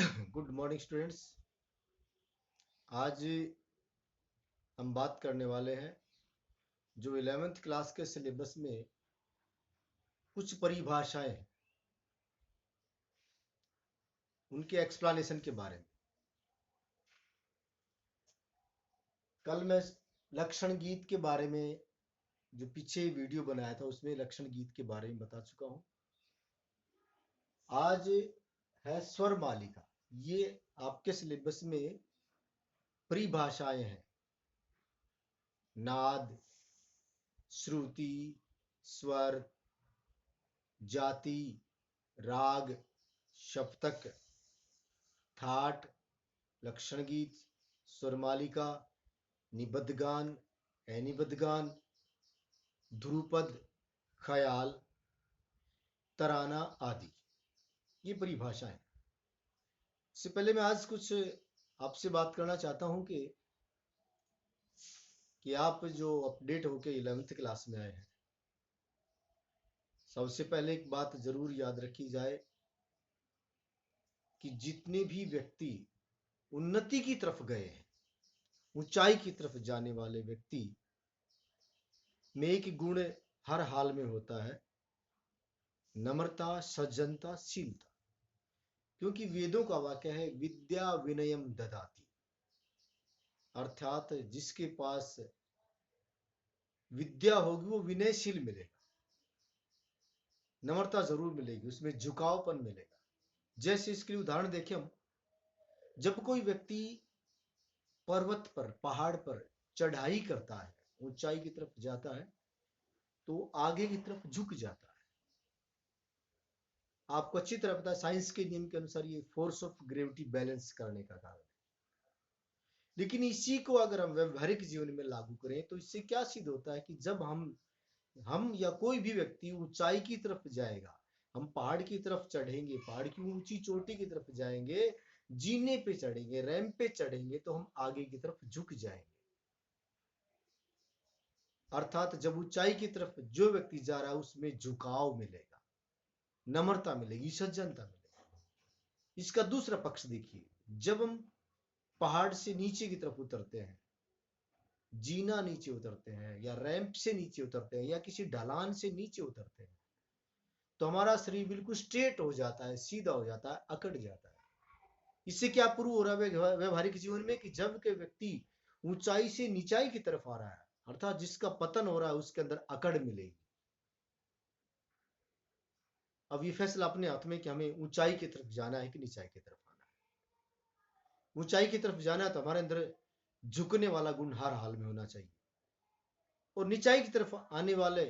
Good morning students. आज हम बात करने वाले हैं जो 11th क्लास के सिलेबस में कुछ परिभाषाएं हैं उनके एक्सप्लेनेशन के बारे में। कल मैं लक्षण गीत के बारे में जो पीछे वीडियो बनाया था उसमें लक्षण गीत के बारे में बता चुका हूं। आज है स्वर मालिका। ये आपके सिलेबस में परिभाषाएं हैं। नाद, श्रुति, स्वर, जाति, राग, सप्तक, ठाट, लक्षण गीत, स्वरमालिका, निबद्ध गान, अनिबद्ध गान, ध्रुपद, ख्याल, तराना आदि ये परिभाषाएं। इससे पहले मैं आज कुछ आपसे बात करना चाहता हूं कि आप जो अपडेट होके 11th क्लास में आए हैं, सबसे पहले एक बात जरूर याद रखी जाए कि जितने भी व्यक्ति उन्नति की तरफ गए हैं, ऊंचाई की तरफ जाने वाले व्यक्ति में एक गुण हर हाल में होता है, नम्रता, सज्जनता, शीलता। क्योंकि वेदों का वाक्य है विद्या विनयम ददाति, अर्थात जिसके पास विद्या होगी वो विनयशील मिलेगा, नम्रता जरूर मिलेगी, उसमें झुकावपन मिलेगा। जैसे इसके लिए उदाहरण देखें हम, जब कोई व्यक्ति पर्वत पर, पहाड़ पर चढ़ाई करता है, ऊंचाई की तरफ जाता है, तो आगे की तरफ झुक जाता है। आपको अच्छी तरह पता है साइंस के नियम के अनुसार ये फोर्स ऑफ ग्रेविटी बैलेंस करने का कारण है। लेकिन इसी को अगर हम व्यवहारिक जीवन में लागू करें तो इससे क्या सिद्ध होता है कि जब हम या कोई भी व्यक्ति ऊंचाई की तरफ जाएगा, हम पहाड़ की तरफ चढ़ेंगे, पहाड़ की ऊंची चोटी की तरफ जाएंगे, जीने पे चढ़ेंगे, रैंप पे चढ़ेंगे, तो हम आगे की तरफ झुक जाएंगे। अर्थात जब ऊंचाई की तरफ जो व्यक्ति जा रहा है उसमें झुकाव मिलेगा, नम्रता मिलेगी, सज्जनता मिलेगी। इसका दूसरा पक्ष देखिए, जब हम पहाड़ से नीचे की तरफ उतरते हैं, जीना नीचे उतरते हैं या रैंप से नीचे उतरते हैं या किसी ढलान से नीचे उतरते हैं, तो हमारा शरीर बिल्कुल स्ट्रेट हो जाता है, सीधा हो जाता है, अकड़ जाता है। इससे क्या प्रूव हो रहा है व्यवहारिक जीवन में कि जब के व्यक्ति ऊंचाई से नीचाई की तरफ आ रहा है, अर्थात जिसका पतन हो रहा है, उसके अंदर अकड़ मिलेगी। अब ये फैसला अपने हाथ में कि हमें ऊंचाई की तरफ जाना है कि नीचाई की तरफ आना है। ऊंचाई की तरफ जाना है तो हमारे अंदर झुकने वाला गुण हर हाल में होना चाहिए, और नीचाई की तरफ आने वाले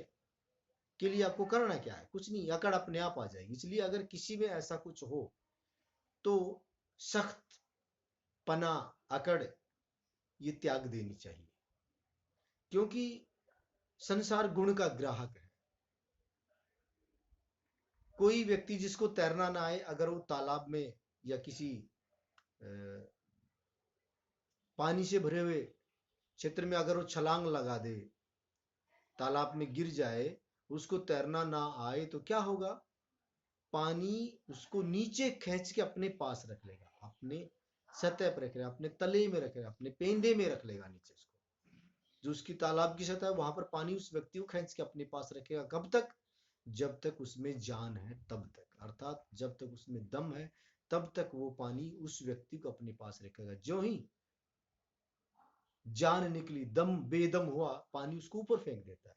के लिए आपको करना क्या है? कुछ नहीं, अकड़ अपने आप आ जाएगी। इसलिए अगर किसी में ऐसा कुछ हो तो सख्त पना, अकड़, ये त्याग देनी चाहिए, क्योंकि संसार गुण का ग्राहक है। कोई व्यक्ति जिसको तैरना ना आए, अगर वो तालाब में या किसी पानी से भरे हुए क्षेत्र में अगर वो छलांग लगा दे, तालाब में गिर जाए, उसको तैरना ना आए, तो क्या होगा? पानी उसको नीचे खींच के अपने पास रख लेगा, अपने सतह पर रख लेगा, अपने तले में रखेगा, अपने पेंदे में रख लेगा नीचे उसको। जो उसकी तालाब की सतह है वहां पर पानी उस व्यक्ति को खींच के अपने पास रखेगा। कब तक? जब तक उसमें जान है तब तक, अर्थात जब तक उसमें दम है तब तक वो पानी उस व्यक्ति को अपने पास रखेगा। जो ही जान निकली, दम बेदम हुआ, पानी उसको ऊपर फेंक देता है।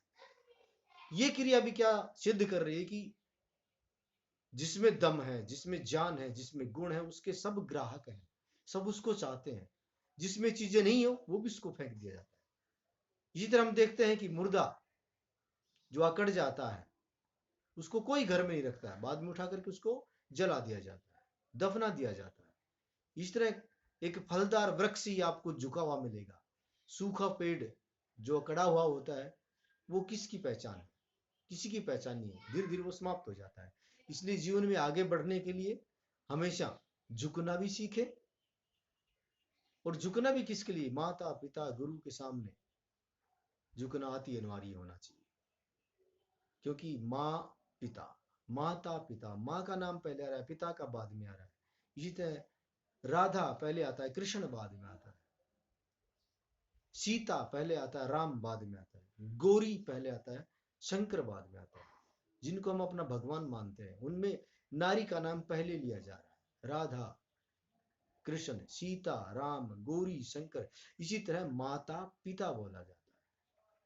ये क्रिया भी क्या सिद्ध कर रही है कि जिसमें दम है, जिसमें जान है, जिसमें गुण है, उसके सब ग्राहक हैं, सब उसको चाहते हैं। जिसमें चीजें नहीं हो वो भी उसको फेंक दिया जाता है। इसी तरह हम देखते हैं कि मुर्दा जो अकड़ जाता है उसको कोई घर में नहीं रखता है, बाद में उठा करके उसको जला दिया जाता है, दफना दिया जाता है। इस तरह एक फलदार वृक्ष ही आपको झुका हुआ मिलेगा। सूखा पेड़ जो अकड़ा हुआ होता है वो किसकी पहचान है? किसी की पहचान नहीं है, धीरे धीरे वो समाप्त हो जाता है। इसलिए जीवन में आगे बढ़ने के लिए हमेशा झुकना भी सीखे, और झुकना भी किसके लिए? माता पिता गुरु के सामने झुकना अति अनिवार्य होना चाहिए। क्योंकि माँ पिता, माता पिता, माँ का नाम पहले आ रहा है, पिता का बाद में आ रहा है। इसी तरह राधा पहले आता है, कृष्ण बाद में आता है। सीता पहले आता है, राम बाद में आता है। गौरी पहले आता है, शंकर बाद में आता है। जिनको हम अपना भगवान मानते हैं उनमें नारी का नाम पहले लिया जा रहा है। राधा, कृष्ण, सीता, राम, गौरी, शंकर। इसी तरह माता पिता बोला जाता है।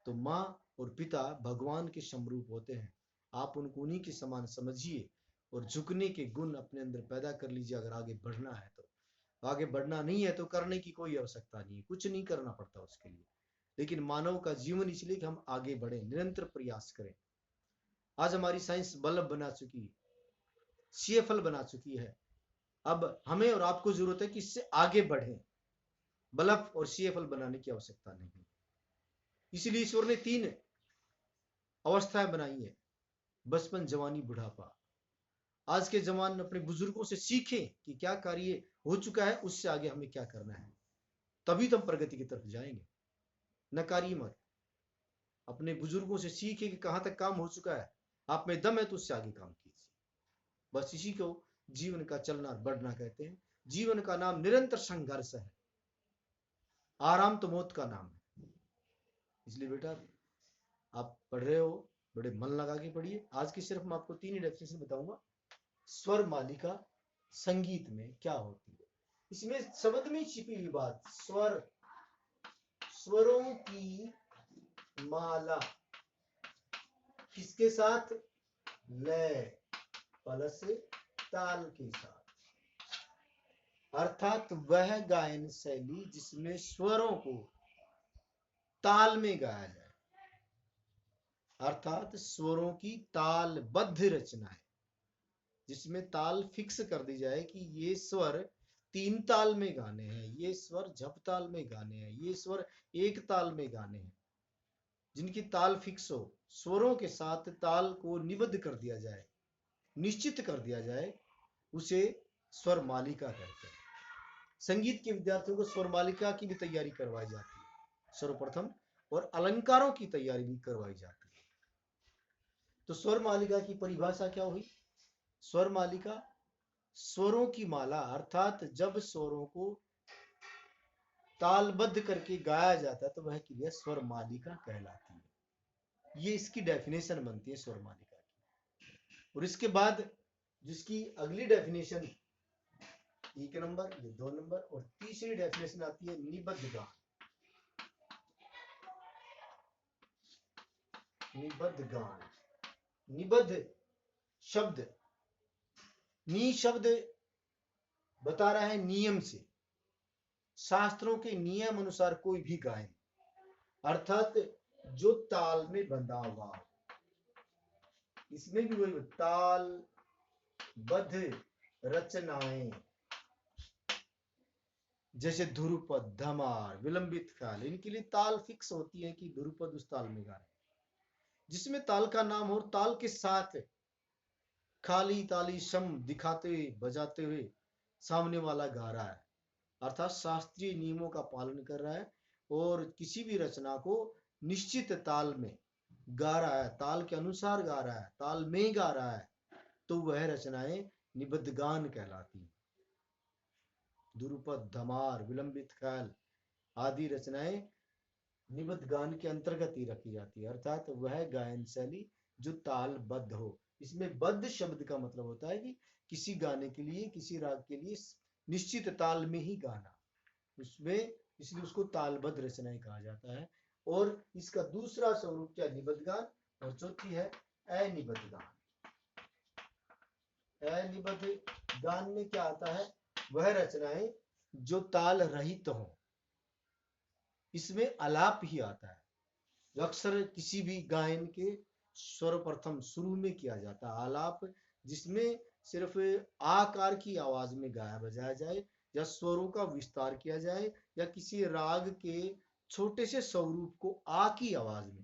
तो माँ और पिता भगवान के समरूप होते हैं। आप उनको उन्हीं के समान समझिए और झुकने के गुण अपने अंदर पैदा कर लीजिए अगर आगे बढ़ना है तो। आगे बढ़ना नहीं है तो करने की कोई आवश्यकता नहीं है, कुछ नहीं करना पड़ता उसके लिए। लेकिन मानव का जीवन इसलिए कि हम आगे बढ़े, निरंतर प्रयास करें। आज हमारी साइंस बल्ब बना चुकी है, सीएफएल बना चुकी है। अब हमें और आपको जरूरत है कि इससे आगे बढ़े। बल्ब और सीएफएल बनाने की आवश्यकता नहीं। इसलिए ईश्वर ने 3 अवस्थाएं बनाई है, बचपन, जवानी, बुढ़ापा। आज के जवान अपने बुजुर्गों से सीखें कि क्या कार्य हो चुका है, उससे आगे हमें क्या करना है, तभी तो हम प्रगति की तरफ जाएंगे। नकारिए मत, अपने बुजुर्गों से सीखे कि कहां तक काम हो चुका है, आप में दम है तो उससे आगे काम कीजिए। बस इसी को जीवन का चलना बढ़ना कहते हैं। जीवन का नाम निरंतर संघर्ष है, आराम तो मौत का नाम है। इसलिए बेटा आप पढ़ रहे हो, बड़े मन लगा के पढ़िए। आज की सिर्फ मैं आपको 3 ही डेफिनेशन बताऊंगा। स्वर मालिका संगीत में क्या होती है, इसमें शब्द में छिपी हुई बात। स्वर, स्वरों की माला, किसके साथ? लय प्लस ताल के साथ। अर्थात वह गायन शैली जिसमें स्वरों को ताल में गाया जाए, अर्थात स्वरों की तालबद्ध रचना है, जिसमें ताल फिक्स कर दी जाए कि ये स्वर 3 ताल में गाने हैं, ये स्वर झप ताल में गाने हैं, ये स्वर 1 ताल में गाने हैं। जिनकी ताल फिक्स हो, स्वरों के साथ ताल को निबद्ध कर दिया जाए, निश्चित कर दिया जाए, उसे स्वर मालिका कहते हैं। संगीत के विद्यार्थियों को स्वर मालिका की भी तैयारी करवाई जाती है सर्वप्रथम, और अलंकारों की तैयारी भी करवाई जाती है। तो स्वर मालिका की परिभाषा क्या हुई? स्वर मालिका स्वरों की माला, अर्थात जब स्वरों को तालबद्ध करके गाया जाता है तो वह क्रिया स्वर मालिका कहलाती है। ये इसकी डेफिनेशन बनती है स्वर मालिका की। और इसके बाद जिसकी अगली डेफिनेशन 1 नंबर, ये 2 नंबर, और तीसरी डेफिनेशन आती है निबद्ध गान। निबद्ध गान, निबद्ध शब्द, नी शब्द बता रहा है नियम से, शास्त्रों के नियम अनुसार कोई भी गायन, अर्थात जो ताल में बंधा हुआ। इसमें भी वही ताल बद्ध रचनाएं, जैसे ध्रुपद, धमार, विलंबित ख्याल, इनके लिए ताल फिक्स होती है कि ध्रुपद उस ताल में गा रहे हैं। जिसमें ताल का नाम हो, ताल के साथ खाली ताली सम दिखाते हुए, बजाते हुए सामने वाला गा रहा है, अर्थात शास्त्रीय नियमों का पालन कर रहा है और किसी भी रचना को निश्चित ताल में गा रहा है, ताल के अनुसार गा रहा है, ताल में गा रहा है, तो वह रचनाएं निबद्ध गान कहलाती हैं। ध्रुपद, धमार, विलंबित ख्याल आदि रचनाएं निबद्ध गान के अंतर्गत ही रखी जाती है, अर्थात वह गायन शैली जो तालबद्ध हो। इसमें बद्ध शब्द का मतलब होता है कि किसी गाने के लिए, किसी राग के लिए निश्चित ताल में ही गाना, उसमें, इसलिए उसको तालबद्ध रचनाएं कहा जाता है। और इसका दूसरा स्वरूप क्या? निबद्ध गान। और चौथी है अनिबद्ध गान। अनिबद्ध गान में क्या आता है? वह रचनाएं जो ताल रहित हो, इसमें आलाप ही आता है। अक्सर किसी भी गायन के सर्वप्रथम शुरू में किया जाता है आलाप, जिसमें सिर्फ आकार की आवाज में गाया बजाया जाए, या स्वरों का विस्तार किया जाए, या किसी राग के छोटे से स्वरूप को आ की आवाज में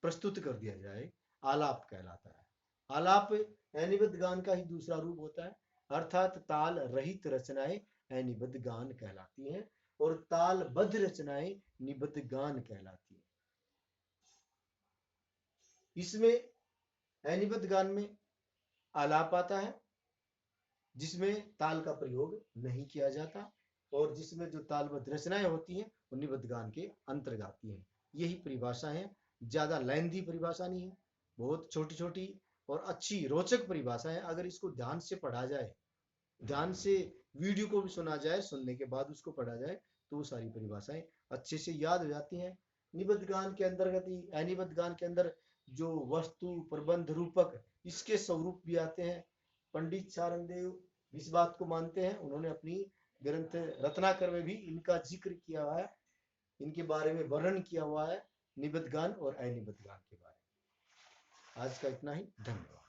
प्रस्तुत कर दिया जाए, आलाप कहलाता है। आलाप अनिबद्ध गान का ही दूसरा रूप होता है, अर्थात ताल रहित रचनाएं अनिबद्ध गान कहलाती हैं और तालबद्ध रचनाएं निबद्ध गान कहलाती है। इसमें अनिबद्ध गान में आलाप आता है, जिसमें ताल का प्रयोग नहीं किया जाता और जिसमें जो तालबद्ध रचनाएं होती हैं वो निबद्ध गान के अंतर्गत आती हैं। यही परिभाषा है, ज्यादा लेंथी परिभाषा नहीं है, बहुत छोटी छोटी और अच्छी रोचक परिभाषा है। अगर इसको ध्यान से पढ़ा जाए, ध्यान से वीडियो को भी सुना जाए, सुनने के बाद उसको पढ़ा जाए, तो वो सारी परिभाषाएं अच्छे से याद हो जाती हैं। निबद्ध गान के अंतर्गत ही अनिबद्ध गान के अंदर जो वस्तु प्रबंध रूपक इसके स्वरूप भी आते हैं। पंडित सारंगदेव इस बात को मानते हैं, उन्होंने अपनी ग्रंथ रत्नाकर में भी इनका जिक्र किया हुआ है, इनके बारे में वर्णन किया हुआ है, निबद्ध गान और अनिबद्ध गान के बारे में। आज का इतना ही, धन्यवाद।